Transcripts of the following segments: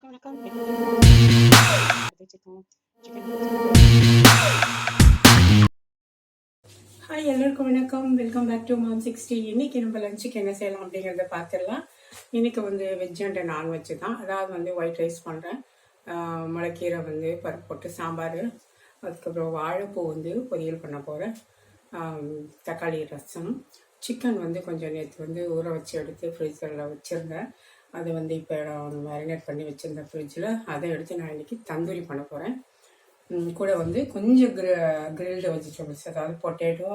வணக்கம். Chicken hi, எல்லாருக்கும் வணக்கம். Welcome back to mom 60. இன்னைக்கு நம்ம லஞ்சுக்கு என்ன செய்யலாம் அப்படிங்கிறத பார்த்துடலாம். இன்னைக்கு வெஜ் அண்ட் நான்வெஜ் தான். அதாவது ஒயிட் ரைஸ் பண்ணுறேன். முளைக்கீரை பருப்பு போட்டு சாம்பார், அதுக்கப்புறம் வாழைப்பூ பொரியல் பண்ண போகிறேன். தக்காளி ரசம், சிக்கன் கொஞ்சம் நேற்று ஊற வச்சு எடுத்து ஃப்ரீசரில் வச்சுருந்தேன். அதை இப்போ மேரினேட் பண்ணி வச்சுருந்தேன் ஃப்ரிட்ஜில். அதை எடுத்து நான் இன்றைக்கி தந்தூரி பண்ண போகிறேன். கூட கொஞ்சம் கிரில்டு வெஜிடபிள்ஸ், அதாவது பொட்டேட்டோ,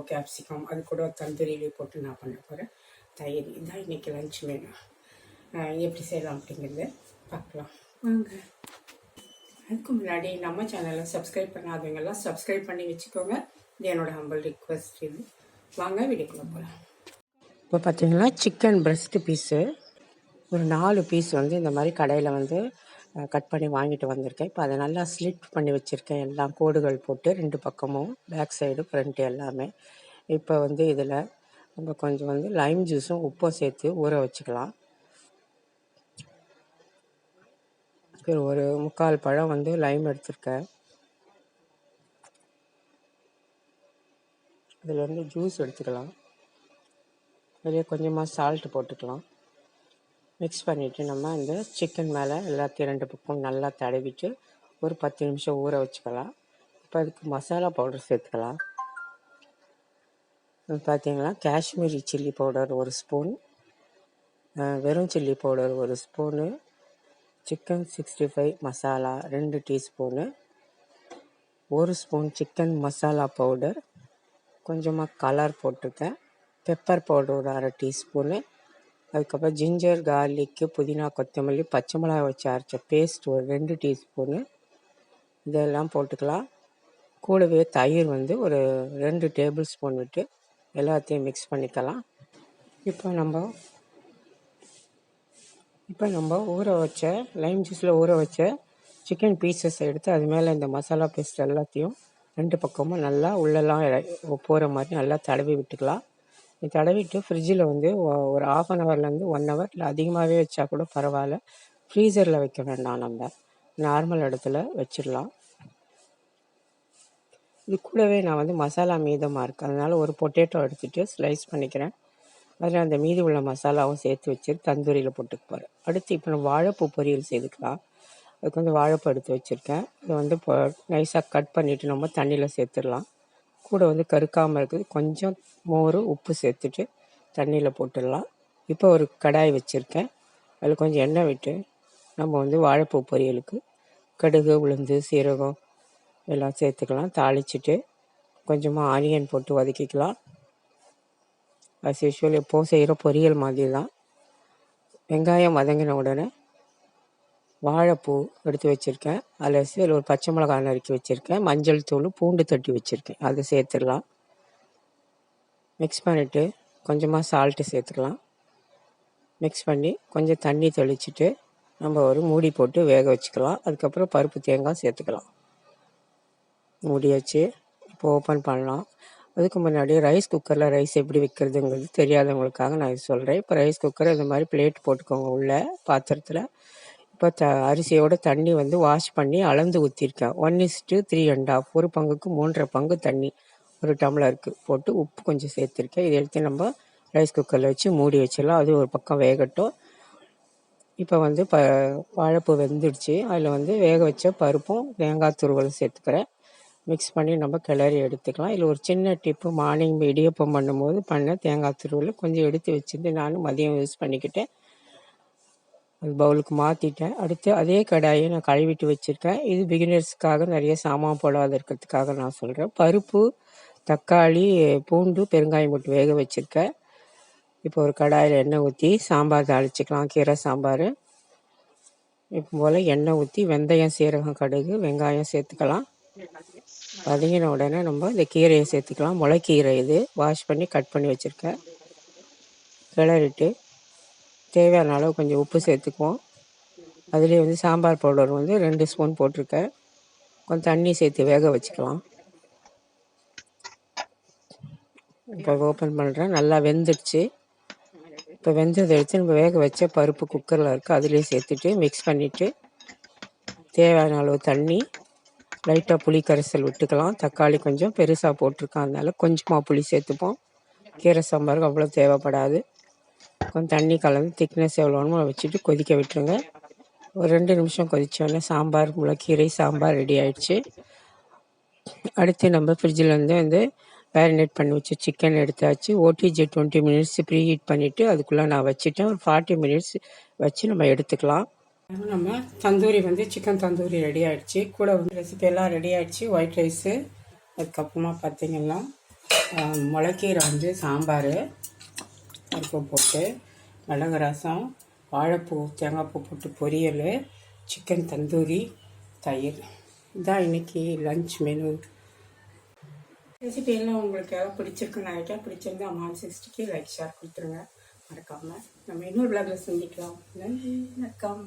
கேப்சிகம், அது கூட தந்தூரியிலே போட்டு நான் பண்ண போகிறேன். தயிர், இதுதான் இன்றைக்கி லஞ்ச் மெனு. எப்படி செய்யலாம் அப்படிங்கிறத பார்க்கலாம் வாங்க. அதுக்கு முன்னாடி நம்ம சேனலை சப்ஸ்கிரைப் பண்ணாதவங்கெல்லாம் சப்ஸ்கிரைப் பண்ணி வச்சுக்கோங்க. இது என்னோட ஹம்பிள் ரிக்வெஸ்ட். இது வாங்க வீடியோக்குள்ளே போகலாம். இப்போ பார்த்தீங்கன்னா சிக்கன் பிரஸ்ட் பீஸு ஒரு 4 பீஸ் இந்த மாதிரி கடையில் கட் பண்ணி வாங்கிட்டு வந்திருக்கேன். இப்போ அதை நல்லா ஸ்லிட் பண்ணி வச்சுருக்கேன். எல்லாம் கோடுகள் போட்டு 2 பக்கமும், பேக் சைடு ஃப்ரண்ட்டு எல்லாமே. இப்போ இதில் நம்ம கொஞ்சம் லைம் ஜூஸும் உப்பும் சேர்த்து ஊற வச்சுக்கலாம். ஒரு 3/4 பழம் லைம் எடுத்திருக்கேன். அதில் ஜூஸ் எடுத்துக்கலாம். அதிலே கொஞ்சமாக சால்ட்டு போட்டுக்கலாம். மிக்ஸ் பண்ணிவிட்டு நம்ம இந்த சிக்கன் மேலே எல்லாத்தையும் 2 பக்கம் நல்லா தடவிட்டு ஒரு 10 நிமிஷம் ஊற வச்சுக்கலாம். இப்போ அதுக்கு மசாலா பவுடர் சேர்த்துக்கலாம். பார்த்தீங்கன்னா காஷ்மீரி சில்லி பவுடர் 1 ஸ்பூன், வெறும் chilli powder 1 spoon, chicken 65 masala 2 teaspoon, 1 spoon chicken masala powder, கொஞ்சமாக கலர் போட்டிருக்கேன், பெப்பர் பவுடர் ஒரு 1/2 டீஸ்பூனு, அதுக்கப்புறம் ஜிஞ்சர், கார்லிக்கு, புதினா, கொத்தமல்லி, பச்சை மிளகாய் வச்சு அரைச்ச பேஸ்ட் ஒரு 2 டீஸ்பூனு, இதெல்லாம் போட்டுக்கலாம். கூடவே தயிர் ஒரு 2 டேபிள் ஸ்பூன் விட்டு எல்லாத்தையும் மிக்ஸ் பண்ணிக்கலாம். இப்போ நம்ம ஊற வச்ச லைம் ஜூஸில் ஊற வச்ச சிக்கன் பீசஸ் எடுத்து அது மேலே இந்த மசாலா பேஸ்ட் எல்லாத்தையும் 2 பக்கமும் நல்லா உள்ளெல்லாம் போகிற மாதிரி நல்லா தடவி விட்டுக்கலாம். தடவிட்டு ஃப்ரிட்ஜில் ஒரு 1/2 ஹவர்லேருந்து 1 ஹவர், இல்லை அதிகமாகவே வச்சா கூட பரவாயில்ல. ஃப்ரீசரில் வைக்க வேண்டாம், நம்ம நார்மல் இடத்துல வச்சிடலாம். இது கூடவே நான் மசாலா மீதமாக இருக்குது, அதனால் ஒரு பொட்டேட்டோ எடுத்துகிட்டு ஸ்லைஸ் பண்ணிக்கிறேன். அதில் அந்த மீதி உள்ள மசாலாவும் சேர்த்து வச்சு தந்தூரியில் போட்டுக்க போகிறேன். அடுத்து இப்போ நம்ம வாழைப்பூ பொரியல் செய்துக்கலாம். அதுக்கு வாழைப்பூ எடுத்து வச்சுருக்கேன். இதை இப்போ நைஸாக கட் பண்ணிவிட்டு நம்ம தண்ணியில் சேர்த்துடலாம். கூட கருக்காமல் இருக்குது கொஞ்சம் மோர், உப்பு சேர்த்துட்டு தண்ணியில் போட்டுடலாம். இப்போ ஒரு கடாய் வச்சுருக்கேன். அதில் கொஞ்சம் எண்ணெய் விட்டு நம்ம வாழைப்பூ பொரியலுக்கு கடுகு, உளுந்து, சீரகம் எல்லாம் சேர்த்துக்கலாம். தாளிச்சிட்டு கொஞ்சமாக ஆனியன் போட்டு வதக்கிக்கலாம். அஸ் யூஷுவல் எப்போது செய்கிற பொரியல் மாதிரி தான். வெங்காயம் வதங்கின உடனே வாழைப்பூ எடுத்து வச்சுருக்கேன். அதில் ஒரு பச்சை மிளகாய் நறுக்கி வச்சுருக்கேன், மஞ்சள் தூள், பூண்டு தட்டி வச்சுருக்கேன், அதை சேர்த்துடலாம். மிக்ஸ் பண்ணிவிட்டு கொஞ்சமாக சால்ட்டு சேர்த்துக்கலாம். மிக்ஸ் பண்ணி கொஞ்சம் தண்ணி தெளிச்சிட்டு நம்ம ஒரு மூடி போட்டு வேக வச்சுக்கலாம். அதுக்கப்புறம் பருப்பு, தேங்காய் சேர்த்துக்கலாம். மூடி வச்சு இப்போ ஓப்பன் பண்ணலாம். அதுக்கு முன்னாடி ரைஸ் குக்கரில் ரைஸ் எப்படி வைக்கிறதுங்கிறது தெரியாதவங்களுக்காக நான் இது சொல்கிறேன். இப்போ ரைஸ் குக்கரை இந்த மாதிரி பிளேட் போட்டுக்கோங்க உள்ள பாத்திரத்தில். இப்போ அரிசியோட தண்ணி வாஷ் பண்ணி அளந்து ஊற்றிருக்கேன். 1:3 1/2, ஒரு பங்குக்கு 3.5 பங்கு தண்ணி ஒரு டம்ளருக்கு போட்டு உப்பு கொஞ்சம் சேர்த்துருக்கேன். இதை எடுத்து நம்ம ரைஸ் குக்கரில் வச்சு மூடி வச்சிடலாம். அது ஒரு பக்கம் வேகட்டும். இப்போ வாழைப்பூ வெந்துடுச்சு. அதில் வேக வச்ச பருப்பும் தேங்காய் துருவலும் சேர்த்துக்கிறேன். மிக்ஸ் பண்ணி நம்ம கிளறி எடுத்துக்கலாம். இதில் ஒரு சின்ன டிப்பு, மார்னிங் இடியப்பம் பண்ணும்போது தேங்காய் துருவல் கொஞ்சம் எடுத்து வச்சுட்டு நான் மதியம் யூஸ் பண்ணிக்கிட்டேன். அது பவுலுக்கு மாற்றிட்டேன். அடுத்து அதே கடாயை நான் கழுவிட்டு வச்சுருக்கேன். இது பிகினர்ஸ்க்காக, நிறைய சாமான் போடாத இருக்கிறதுக்காக நான் சொல்கிறேன். பருப்பு, தக்காளி, பூண்டு, பெருங்காயம் போட்டு வேக வச்சுருக்கேன். இப்போ ஒரு கடாயில் எண்ணெய் ஊற்றி சாம்பார் தாளிச்சிக்கலாம். கீரை சாம்பார். இப்போ போல் எண்ணெய் ஊற்றி வெந்தயம், சீரகம், கடுகு, வெங்காயம் சேர்த்துக்கலாம். வதங்கின உடனே நம்ம இந்த கீரையை சேர்த்துக்கலாம். முளைக்கீரை இது வாஷ் பண்ணி கட் பண்ணி வச்சுருக்கேன். கிளறிட்டு தேவையான அளவு கொஞ்சம் உப்பு சேர்த்துக்குவோம். அதுலேயே சாம்பார் பவுடர் 2 ஸ்பூன் போட்டிருக்கேன். கொஞ்சம் தண்ணி சேர்த்து வேக வச்சுக்கலாம். இப்போ ஓப்பன் பண்ணுறேன். நல்லா வெந்துடுச்சு. இப்போ வெந்ததை எடுத்து நம்ம வேக வச்ச பருப்பு குக்கரில் இருக்குது, அதுலேயே சேர்த்துட்டு மிக்ஸ் பண்ணிவிட்டு தேவையான அளவு தண்ணி, லைட்டாக புளி கரைசல் விட்டுக்கலாம். தக்காளி கொஞ்சம் பெருசாக போட்டிருக்கோம், அதனால கொஞ்சமாக புளி சேர்த்துப்போம். கீரை சாம்பாருக்கு அவ்வளோ தேவைப்படாது. கொஞ்சம் தண்ணி கலந்து திக்னஸ் எவ்வளோன்னு வச்சுட்டு கொதிக்க விட்டுருங்க. ஒரு 2 நிமிஷம் கொதித்தோடனே சாம்பார், முளைக்கீரை சாம்பார் ரெடி ஆயிடுச்சு. அடுத்து நம்ம ஃப்ரிட்ஜிலேருந்து மேரினேட் பண்ணி வச்சு சிக்கன் எடுத்தாச்சு. ஓடிஜி 20 மினிட்ஸ் ப்ரீ ஹீட் பண்ணிவிட்டு அதுக்குள்ளே நான் வச்சுட்டேன். ஒரு 40 மினிட்ஸ் வச்சு நம்ம எடுத்துக்கலாம். நம்ம தந்தூரி சிக்கன் தந்தூரி ரெடி ஆகிடுச்சு. கூட ரெசிபி எல்லாம் ரெடி ஆகிடுச்சு. ஒயிட் ரைஸு, அதுக்கப்புறமா பார்த்திங்கன்னா முளைக்கீரை சாம்பார், பருப்பு போட்டு மிளகு ரசம், வாழைப்பூ தேங்காய் பூ போட்டு பொரியல், சிக்கன் தந்தூரி, தயிர். இதான் இன்றைக்கி லஞ்ச் மெனு. ரெசிபி எல்லாம் உங்களுக்கு எதாவது பிடிச்சிருக்குன்னு நினைக்கிறேன். பிடிச்சிருந்தா அம்மா 60க்கு லைக் ஷேர் கொடுத்துருங்க. மறக்காமல் நம்ம இன்னொரு விளாகில் சந்திக்கலாம். நன்றி, வணக்கம்.